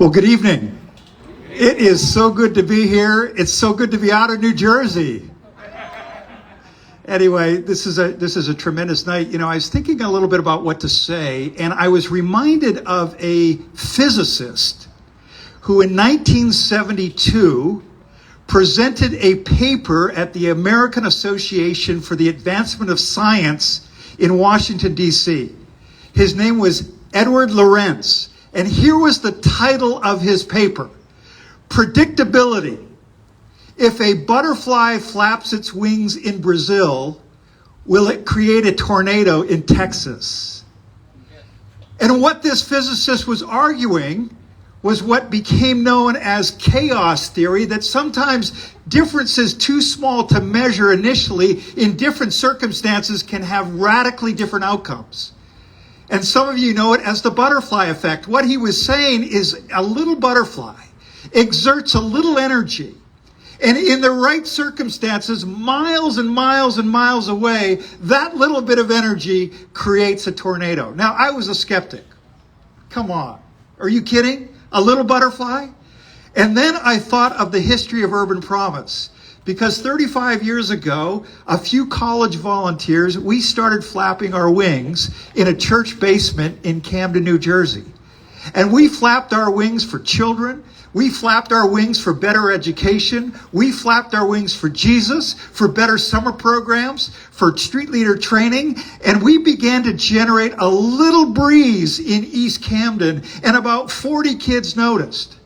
Well, good evening. It is so good to be here. It's so good to be out of New Jersey. Anyway, this is a tremendous night. You know, I was thinking a little bit about what to say, and I was reminded of a physicist who in 1972 presented a paper at the American Association for the Advancement of Science in Washington, D.C. His name was Edward Lorenz. And here was the title of his paper: Predictability. If a butterfly flaps its wings in Brazil, will it create a tornado in Texas? And what this physicist was arguing was what became known as chaos theory, that sometimes differences too small to measure initially in different circumstances can have radically different outcomes. And some of you know it as the butterfly effect. What he was saying is a little butterfly exerts a little energy, and in the right circumstances, miles and miles and miles away, that little bit of energy creates a tornado. Now, I was a skeptic. Come on. Are you kidding? A little butterfly? And then I thought of the history of UrbanPromise. Because 35 years ago, a few college volunteers, we started flapping our wings in a church basement in Camden, New Jersey. And we flapped our wings for children. We flapped our wings for better education. We flapped our wings for Jesus, for better summer programs, for street leader training. And we began to generate a little breeze in East Camden, and about 40 kids noticed.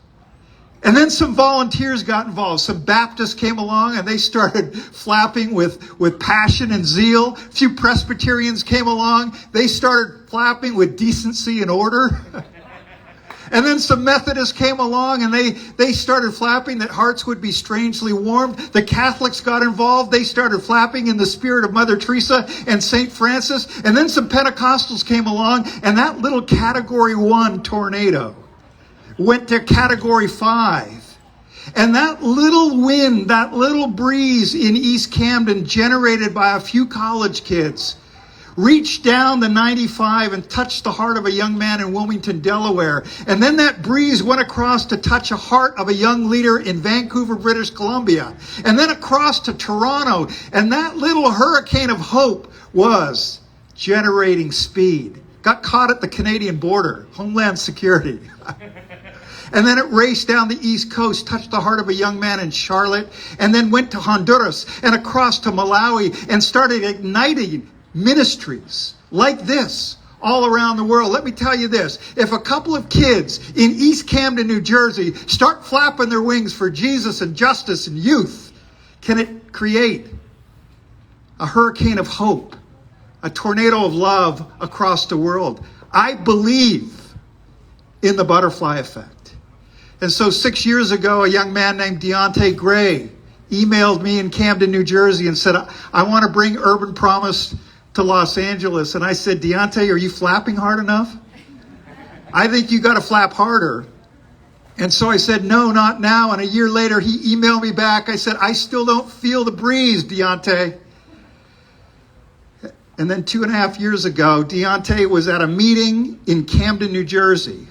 And then some volunteers got involved. Some Baptists came along and they started flapping with passion and zeal. A few Presbyterians came along. They started flapping with decency and order. And then some Methodists came along and they started flapping that hearts would be strangely warmed. The Catholics got involved. They started flapping in the spirit of Mother Teresa and St. Francis. And then some Pentecostals came along, and that little Category 1 tornado went to Category 5. And that little wind, that little breeze in East Camden, generated by a few college kids, reached down the 95 and touched the heart of a young man in Wilmington, Delaware. And then that breeze went across to touch a heart of a young leader in Vancouver, British Columbia. And then across to Toronto. And that little hurricane of hope was generating speed. Got caught at the Canadian border, Homeland Security. And then it raced down the East Coast, touched the heart of a young man in Charlotte, and then went to Honduras and across to Malawi and started igniting ministries like this all around the world. Let me tell you this: if a couple of kids in East Camden, New Jersey start flapping their wings for Jesus and justice and youth, can it create a hurricane of hope, a tornado of love across the world? I believe in the butterfly effect. And so 6 years ago, a young man named Deontay Gray emailed me in Camden, New Jersey and said, I want to bring UrbanPromise to Los Angeles. And I said, Deontay, are you flapping hard enough? I think you got to flap harder. And so I said, no, not now. And a year later, he emailed me back. I said, I still don't feel the breeze, Deontay. And then 2.5 years ago, Deontay was at a meeting in Camden, New Jersey.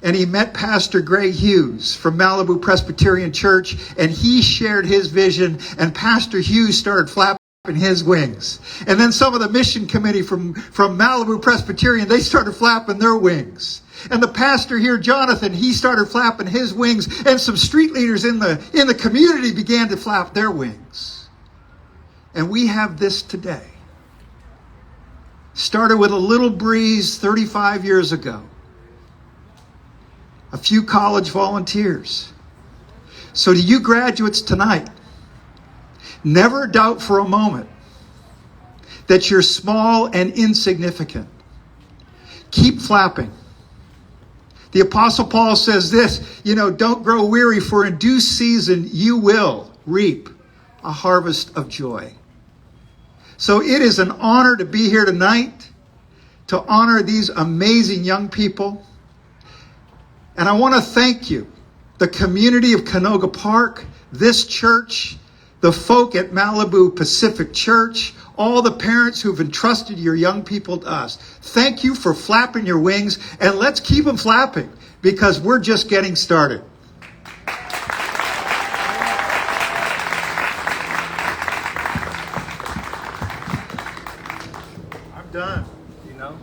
And he met Pastor Gray Hughes from Malibu Presbyterian Church, and he shared his vision, and Pastor Hughes started flapping his wings. And then some of the mission committee from Malibu Presbyterian, they started flapping their wings. And the pastor here, Jonathan, he started flapping his wings, and some street leaders in the community began to flap their wings. And we have this today. Started with a little breeze 35 years ago. A few college volunteers. So to you graduates tonight, never doubt for a moment that you're small and insignificant. Keep flapping. The Apostle Paul says this, don't grow weary, for in due season you will reap a harvest of joy. So it is an honor to be here tonight, to honor these amazing young people. And I want to thank you, the community of Canoga Park, this church, the folk at Malibu Pacific Church, all the parents who've entrusted your young people to us. Thank you for flapping your wings, and let's keep them flapping, because we're just getting started. I'm done, you know.